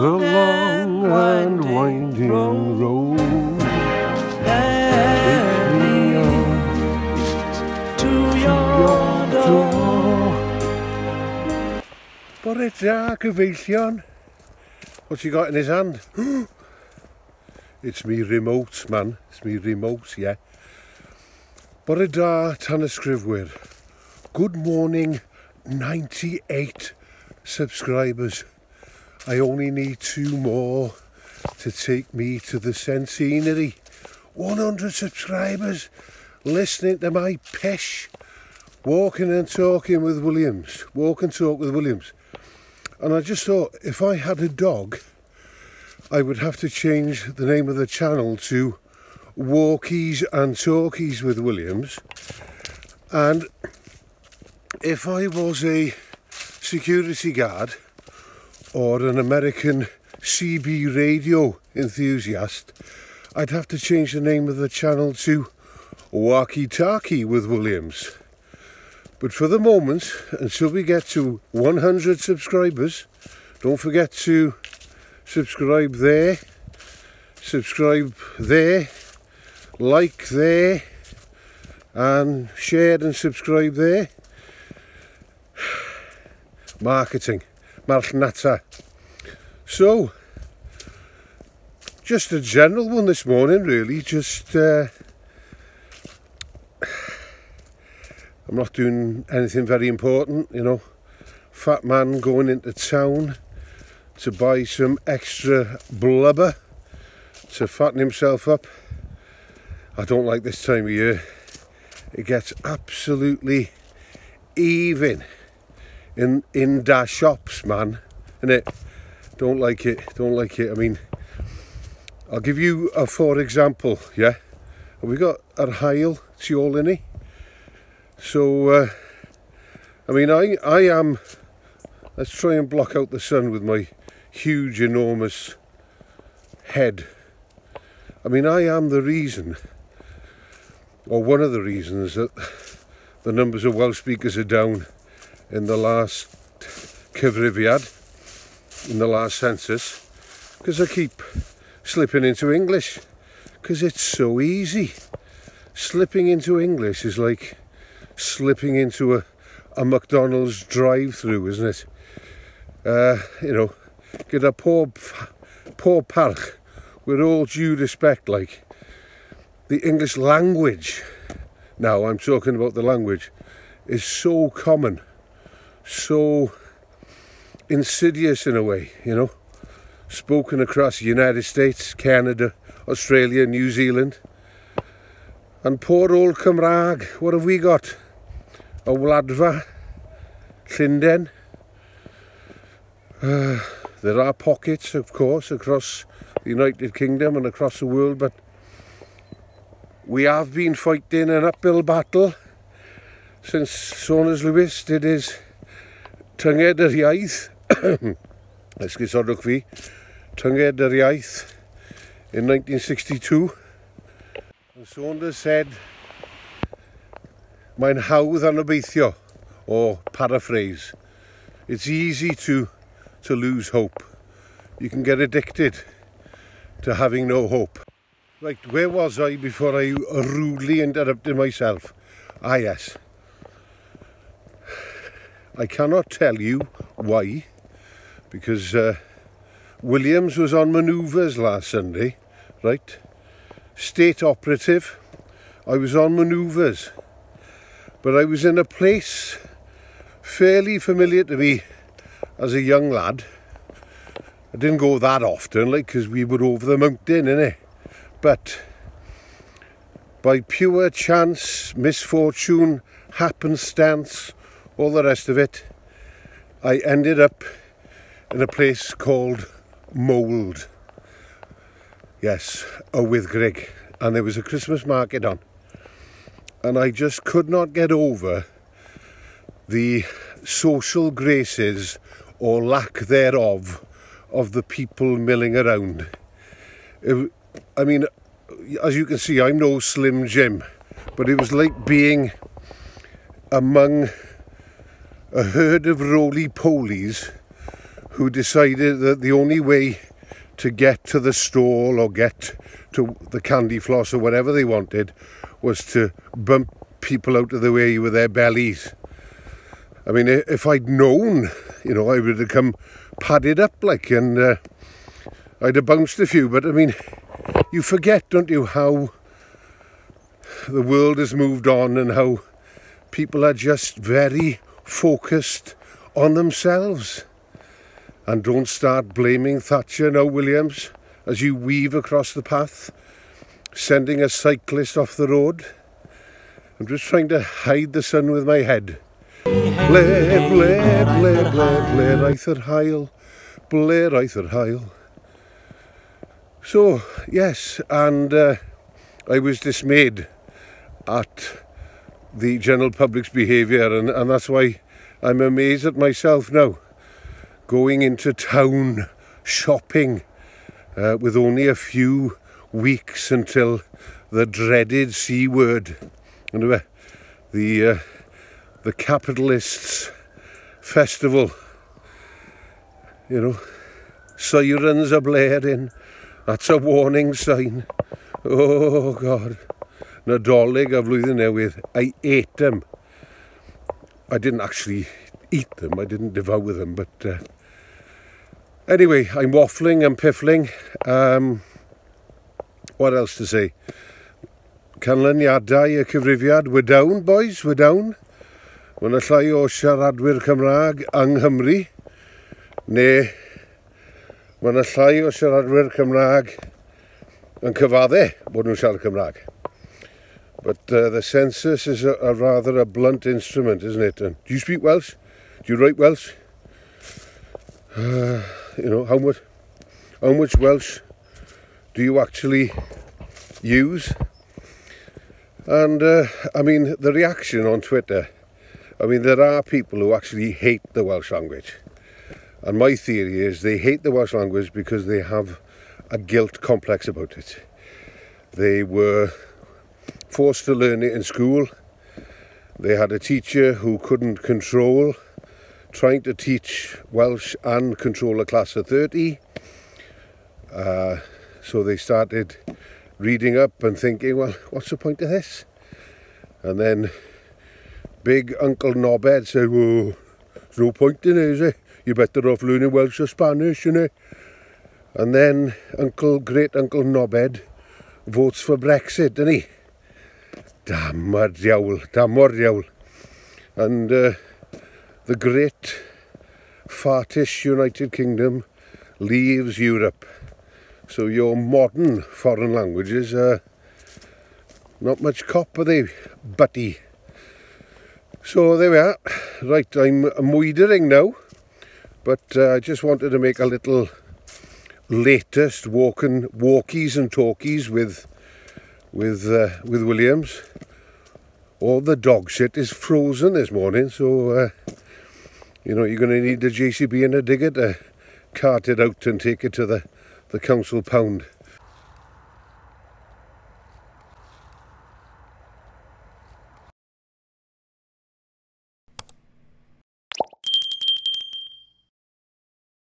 long and winding road. Take me on to your door. Bore da, gyfeillion. What's he got in his hand? It's me remote, man. It's me remote, yeah. Bore da, tanysgrifwyr. Good morning, 98 subscribers. I only need 2 more to take me to the centenary. 100 subscribers listening to my pish. Walking and talking with Williams. Walk and talk with Williams. And I just thought, if I had a dog, I would have to change the name of the channel to Walkies and Talkies with Williams. And if I was a security guard or an American CB radio enthusiast, I'd have to change the name of the channel to Walkies Talkies with Williams. But for the moment, until we get to 100 subscribers, don't forget to subscribe there, like there, and share and subscribe there. Marketing, marchnata. So, just a general one this morning, really. Just, I'm not doing anything very important, you know. Fat man going into town to buy some extra blubber to fatten himself up. I don't like this time of year. It gets absolutely even in the shops, man, innit? Don't like it. I mean, I'll give you a for example, yeah? We got our hail tiolini. So, I mean, I am, let's try and block out the sun with my huge, enormous head. I mean, I am the reason, or one of the reasons, that the numbers of Welsh speakers are down in the last cyfrifiad, in the last census, because I keep slipping into English, because it's so easy. Slipping into English is like slipping into a McDonald's drive-through, isn't it? You know, get a poor parch, with all due respect, like, the English language, now I'm talking about the language, is so common, so insidious in a way, you know, spoken across the United States, Canada, Australia, New Zealand, and poor old Cymraeg, what have we got? A wladfa, Llundain. There are pockets, of course, across the United Kingdom and across the world, but we have been fighting an uphill battle since Saunders Lewis did his Tynged yr Iaith, esgusodwch fi, Tynged yr Iaith in 1962. And Saunders said, mae'n hawdd anobeithio, or paraphrase, it's easy to lose hope. You can get addicted to having no hope. Right, where was I before I rudely interrupted myself? Ah yes, I cannot tell you why, because Williams was on manoeuvres last Sunday, right? State operative, I was on manoeuvres, but I was in a place fairly familiar to me as a young lad. I didn't go that often, like, because we were over the mountain, innit? But by pure chance, misfortune, happenstance, all the rest of it, I ended up in a place called Mould. Yes, a Wyddgrug. And there was a Christmas market on. And I just could not get over the social graces, or lack thereof, of the people milling around. I mean, as you can see, I'm no Slim Jim, but it was like being among a herd of roly-polies who decided that the only way to get to the stall or get to the candy floss or whatever they wanted was to bump people out of the way with their bellies. I mean, if I'd known, you know, I would have come padded up like, and I'd have bounced a few. But I mean, you forget, don't you, how the world has moved on and how people are just very focused on themselves. And don't start blaming Thatcher now, Williams, as you weave across the path, sending a cyclist off the road. I'm just trying to hide the sun with my head. Blair, Blair, Blair, Blair, Blair, Arthur Heil, Blair, Arthur Heil. So, yes, and I was dismayed at the general public's behaviour, and that's why I'm amazed at myself now. Going into town shopping with only a few weeks until the dreaded C word, the capitalists' festival. You know, sirens are blaring. That's a warning sign. Oh God. Nadolig a flwyddyn newydd. I ate them. I didn't actually eat them. I didn't devour them, but anyway, I'm waffling and piffling. What else to say? Canlyniadau y cyfrifiad. We're down, boys, we're down. Mae yna llai o siaradwyr Cymraeg yng Nghymru, neu mae yna llai o siaradwyr Cymraeg yn cyfadde bod nhw'n siarad Cymraeg. But the census is a rather blunt instrument, isn't it? And do you speak Welsh? Do you write Welsh? You know, how much Welsh do you actually use? And I mean, the reaction on Twitter, I mean, there are people who actually hate the Welsh language. And my theory is they hate the Welsh language because they have a guilt complex about it. They were forced to learn it in school. They had a teacher who couldn't control trying to teach Welsh and control a class of 30. So they started reading up and thinking, well, what's the point of this? And then big Uncle Knobhead said, well, there's no point in it, is it? You're better off learning Welsh or Spanish, you know. And then great Uncle Knobhead votes for Brexit, doesn't he? Damn o'r diawl. And the great fartish United Kingdom leaves Europe. So your modern foreign languages are not much cop, are they, Butty? So there we are. Right, I'm moidering now, but I just wanted to make a little latest walkies and talkies with Williams. All the dog shit is frozen this morning, so you know, you're going to need a JCB and a digger to cart it out and take it to the council pound.